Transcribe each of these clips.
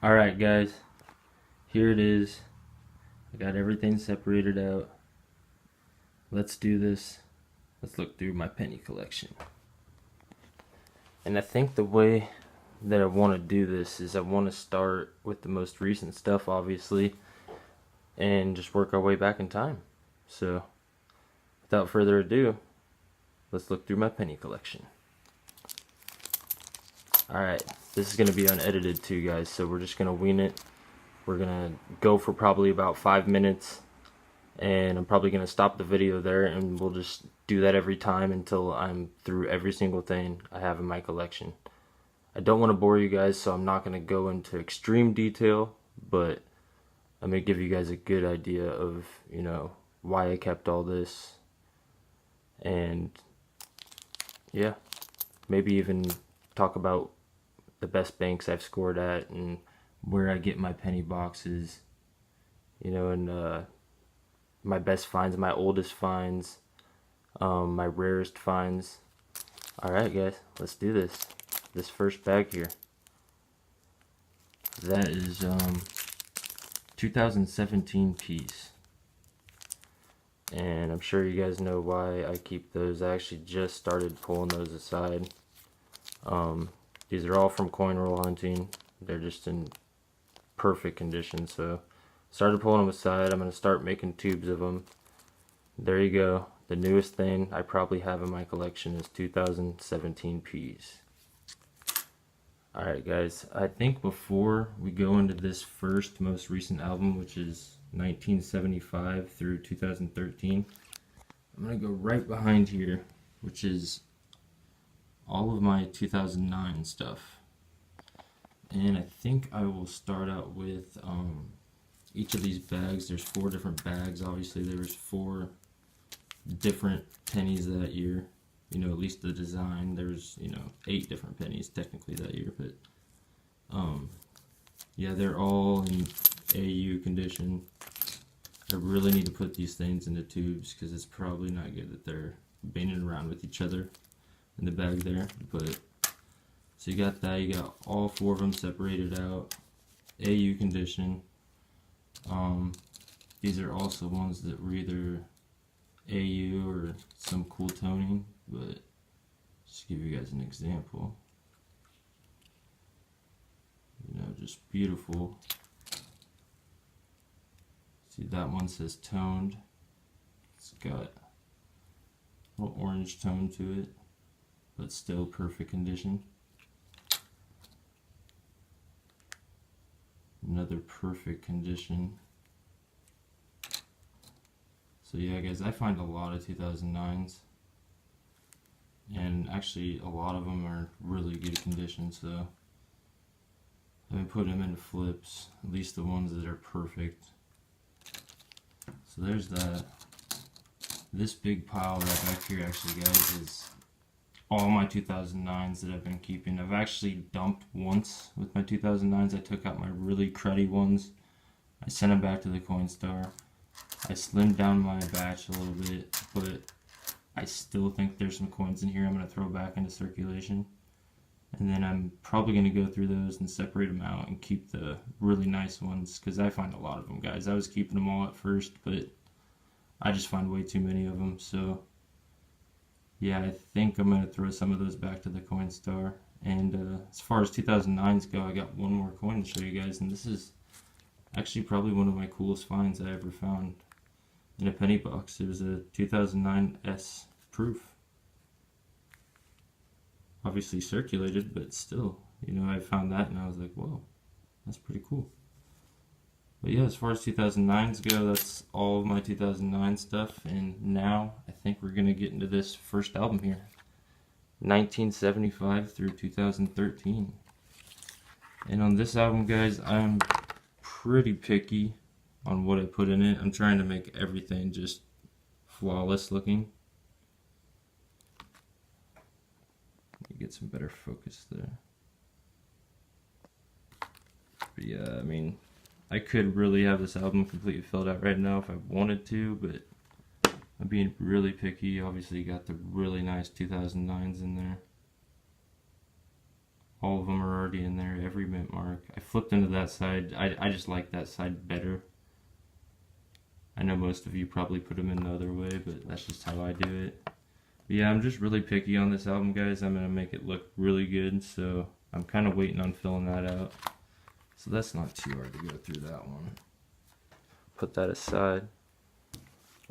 Alright guys, here it is. I got everything separated out. Let's do this. Let's look through my penny collection. And I think the way that I want to do this is I want to start with the most recent stuff, obviously, and just work our way back in time. So, without further ado, let's look through my penny collection. Alright, this is going to be unedited too, guys, so we're just going to wing it. We're going to go for probably about 5 minutes, and I'm probably going to stop the video there, and we'll just do that every time until I'm through every single thing I have in my collection. I don't want to bore you guys, so I'm not going to go into extreme detail, but I'm going to give you guys a good idea of, you know, why I kept all this, and yeah, maybe even talk about the best banks I've scored at and where I get my penny boxes, you know, and my best finds, my oldest finds, my rarest finds. Alright guys, let's do this. This first bag here, that is 2017 piece, and I'm sure you guys know why I keep those. I actually just started pulling those aside. These are all from coin roll hunting. They're just in perfect condition, so started pulling them aside. I'm going to start making tubes of them. There you go. The newest thing I probably have in my collection is 2017 Ps. Alright guys, I think before we go into this first most recent album, which is 1975 through 2013, I'm going to go right behind here, which is all of my 2009 stuff. And I think I will start out with each of these bags. There's 4 different bags. Obviously there was 4 different pennies that year, you know, at least the design. There's, you know, 8 different pennies technically that year, but yeah, they're all in AU condition. I really need to put these things into tubes because it's probably not good that they're banging around with each other in the bag there. But so you got that, you got all 4 of them separated out, AU condition. These are also ones that were either AU or some cool toning, but just to give you guys an example, you know, just beautiful. See, that one says toned. It's got a little orange tone to it, but still perfect condition. Another perfect condition. So yeah guys, I find a lot of 2009s, and actually a lot of them are really good condition, so I've been putting them into flips, at least the ones that are perfect. So there's that. This big pile right back here actually guys is all my 2009s that I've been keeping. I've actually dumped once with my 2009s. I took out my really cruddy ones, I sent them back to the Coinstar. I slimmed down my batch a little bit, but I still think there's some coins in here I'm going to throw back into circulation. And then I'm probably going to go through those and separate them out and keep the really nice ones, because I find a lot of them, guys. I was keeping them all at first, but I just find way too many of them. So yeah, I think I'm going to throw some of those back to the Coinstar. And as far as 2009s go, I got one more coin to show you guys, and this is actually probably one of my coolest finds I ever found in a penny box. It was a 2009 S proof. Obviously circulated, but still, you know, I found that and I was like, whoa, that's pretty cool. But yeah, as far as 2009s go, that's all of my 2009 stuff. And now I think we're going to get into this first album here, 1975 through 2013. And on this album, guys, I'm pretty picky on what I put in it. I'm trying to make everything just flawless looking. Let me get some better focus there. But yeah, I mean, I could really have this album completely filled out right now if I wanted to, but I'm being really picky. Obviously you got the really nice 2009s in there. All of them are already in there, every mint mark. I flipped into that side. I just like that side better. I know most of you probably put them in the other way, but that's just how I do it. But yeah, I'm just really picky on this album, guys. I'm going to make it look really good, so I'm kind of waiting on filling that out. So that's not too hard to go through that one. Put that aside.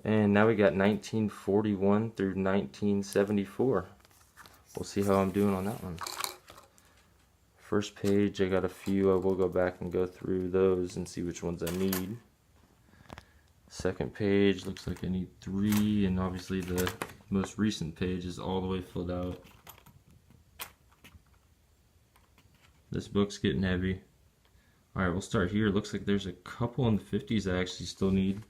And now we got 1941 through 1974. We'll see how I'm doing on that one. First page, I got a few. I will go back and go through those and see which ones I need. Second page, looks like I need 3, and obviously the most recent page is all the way filled out. This book's getting heavy. Alright, we'll start here. Looks like there's a couple in the 50s I actually still need.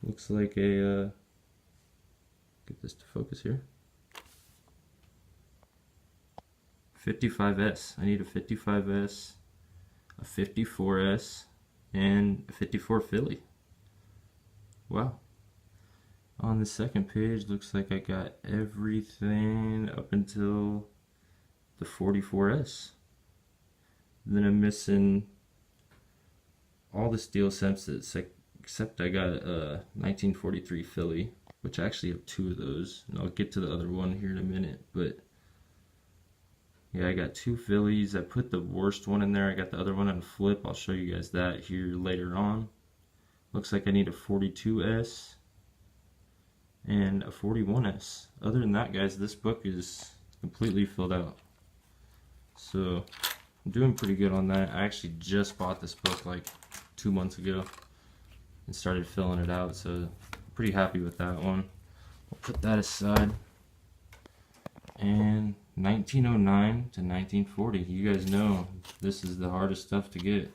Looks like a, get this to focus here. 55S. I need a 55S, a 54S, and a 54 Philly. Wow. On the second page, looks like I got everything up until the 44S. Then I'm missing all the steel sets except I got a 1943 Philly, which I actually have 2 of those, and I'll get to the other one here in a minute. But yeah, I got 2 Phillies. I put the worst one in there. I got the other one on a flip. I'll show you guys that here later on. Looks like I need a 42S and a 41S. Other than that, guys, this book is completely filled out. So I'm doing pretty good on that. I actually just bought this book like 2 months ago and started filling it out, so I'm pretty happy with that one. I'll put that aside. And 1909 to 1940. You guys know this is the hardest stuff to get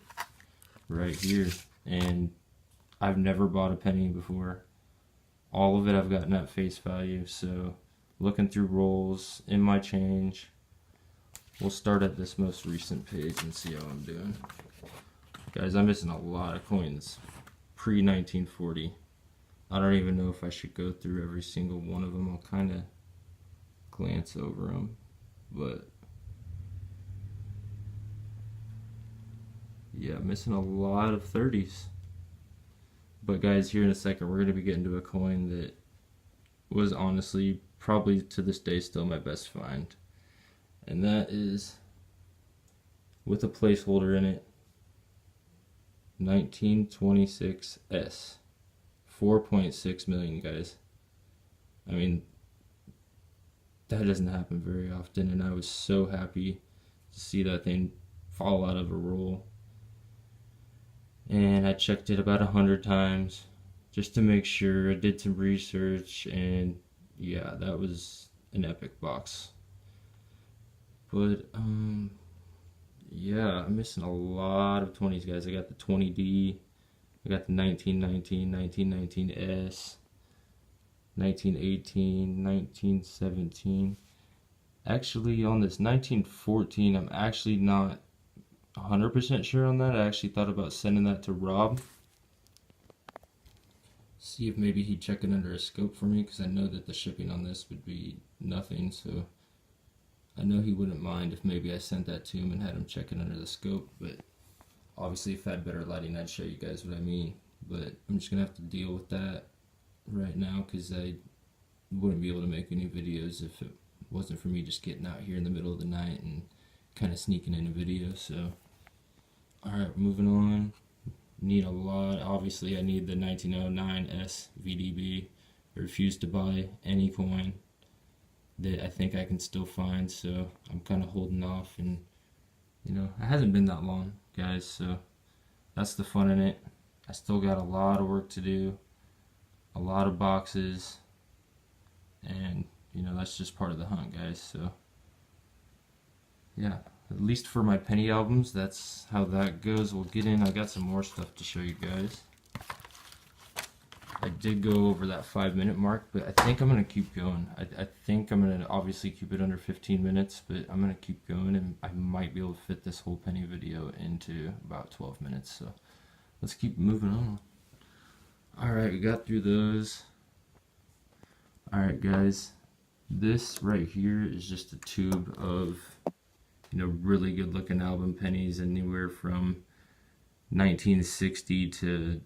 right here. And I've never bought a penny before. All of it I've gotten at face value. So looking through rolls in my change, we'll start at this most recent page and see how I'm doing. Guys, I'm missing a lot of coins pre-1940. I don't even know if I should go through every single one of them. I'll kind of glance over them, but yeah, missing a lot of 30s. But guys, here in a second we're going to be getting to a coin that was honestly probably to this day still my best find, and that is, with a placeholder in it, 1926S. 4.6 million, guys. I mean, that doesn't happen very often, and I was so happy to see that thing fall out of a roll. And I checked it about 100 times just to make sure. I did some research, and yeah, that was an epic box. But yeah, I'm missing a lot of 20s, guys. I got the 20D, I got the 1919, 1919S, 1918, 1917. Actually, on this 1914, I'm actually not 100% sure on that. I actually thought about sending that to Rob. See if maybe he'd check it under a scope for me, because I know that the shipping on this would be nothing, so I know he wouldn't mind if maybe I sent that to him and had him check it under the scope. But obviously if I had better lighting, I'd show you guys what I mean. But I'm just gonna have to deal with that right now, because I wouldn't be able to make any videos if it wasn't for me just getting out here in the middle of the night and kind of sneaking in a video. So alright, moving on. Need a lot. Obviously I need the 1909S VDB. I refuse to buy any coin that I think I can still find, so I'm kind of holding off. And you know, it hasn't been that long, guys, so that's the fun in it. I still got a lot of work to do, a lot of boxes, and you know, that's just part of the hunt, guys. So yeah, at least for my penny albums, that's how that goes. We'll get in. I got some more stuff to show you guys. I did go over that 5-minute mark, but I think I'm going to keep going. I think I'm going to obviously keep it under 15 minutes, but I'm going to keep going, and I might be able to fit this whole penny video into about 12 minutes. So let's keep moving on. Alright, we got through those. Alright guys, this right here is just a tube of You know, really good looking album. Pennies anywhere from 1960 to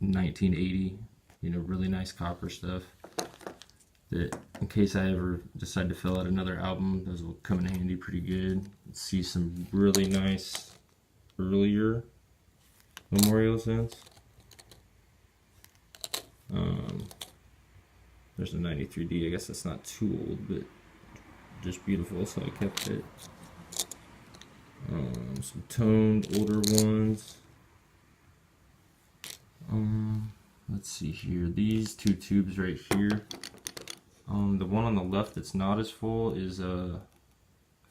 1980. You know, really nice copper stuff. That in case I ever decide to fill out another album, those will come in handy pretty good. See some really nice earlier memorial cents. There's a 93D. I guess that's not too old, but just beautiful, so I kept it. Some toned older ones. Let's see here. These two tubes right here. The one on the left that's not as full is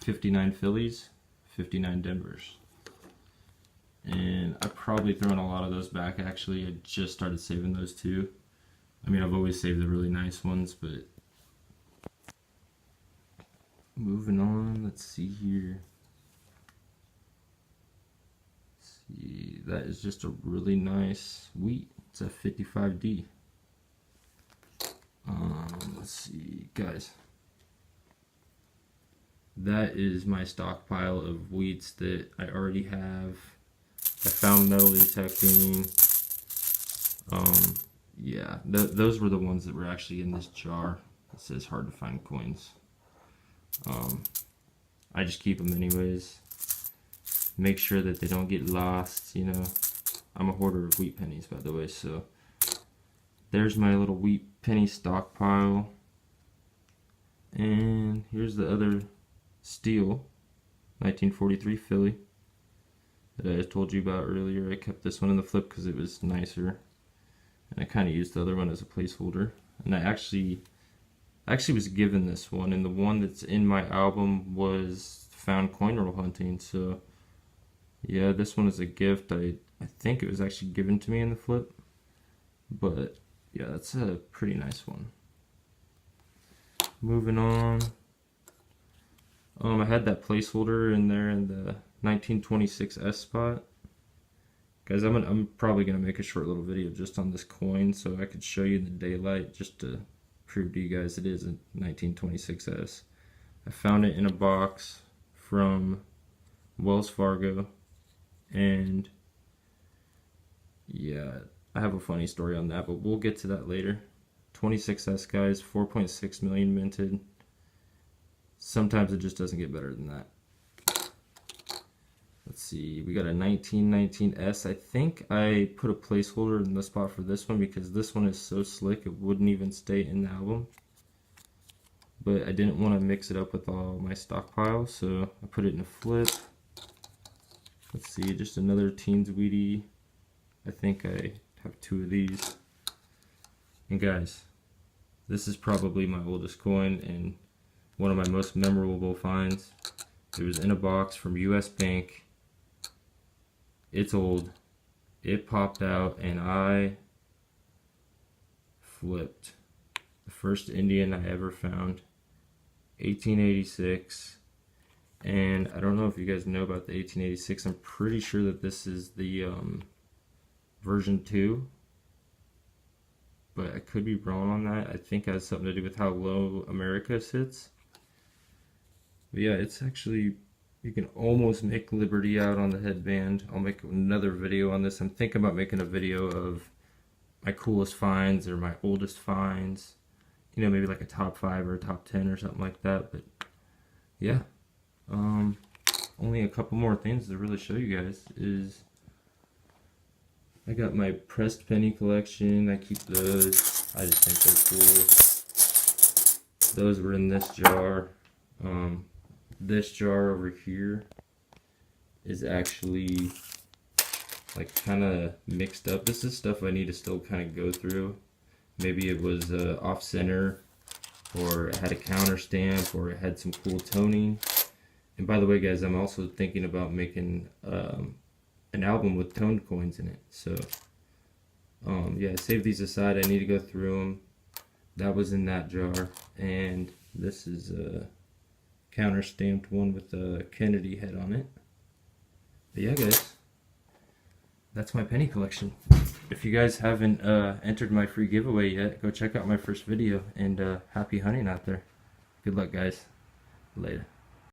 59 Phillies, 59 Denvers. And I've probably thrown a lot of those back actually. I just started saving those too. I mean, I've always saved the really nice ones, but moving on, let's see here. Let's see, that is just a really nice wheat. It's a 55D. Let's see, guys. That is my stockpile of wheats that I already have. I found metal detecting. Yeah, those were the ones that were actually in this jar. It says hard to find coins. I just keep them anyways. Make sure that they don't get lost, you know. I'm a hoarder of wheat pennies, by the way, so there's my little wheat penny stockpile. And here's the other steel, 1943 Philly, that I told you about earlier. I kept this one in the flip because it was nicer. And I kind of used the other one as a placeholder. And I actually was given this one, and the one that's in my album was found coin roll hunting. So yeah, this one is a gift. I think it was actually given to me in the flip. But yeah, that's a pretty nice one. Moving on. I had that placeholder in there in the 1926S spot. Guys, I'm probably going to make a short little video just on this coin so I could show you in the daylight just to prove to you guys it is a 1926S. I found it in a box from Wells Fargo, and yeah, I have a funny story on that, but we'll get to that later. 26S, guys, 4.6 million minted. Sometimes it just doesn't get better than that. Let's see, we got a 1919S. I think I put a placeholder in the spot for this one because this one is so slick it wouldn't even stay in the album. But I didn't want to mix it up with all my stockpile, so I put it in a flip. Let's see, just another Teens Wheatie. I think I have two of these. And guys, this is probably my oldest coin and one of my most memorable finds. It was in a box from US Bank. It's old. It popped out and I flipped. The first Indian I ever found. 1886. And I don't know if you guys know about the 1886. I'm pretty sure that this is the version 2. But I could be wrong on that. I think it has something to do with how low America sits. But yeah, it's actually, you can almost make Liberty out on the headband. I'll make another video on this. I'm thinking about making a video of my coolest finds or my oldest finds. You know, maybe like a top 5 or a top 10 or something like that. But yeah, only a couple more things to really show you guys is I got my pressed penny collection. I keep those. I just think they're cool. Those were in this jar. This jar over here is actually like kind of mixed up. This is stuff I need to still kind of go through. Maybe it was off center, or it had a counter stamp, or it had some cool toning. And by the way, guys, I'm also thinking about making an album with toned coins in it. So yeah, save these aside. I need to go through them. That was in that jar, and this is a counter stamped one with a Kennedy head on it. But yeah, guys, that's my penny collection. If you guys haven't entered my free giveaway yet, go check out my first video, and happy hunting out there. Good luck, guys. Later.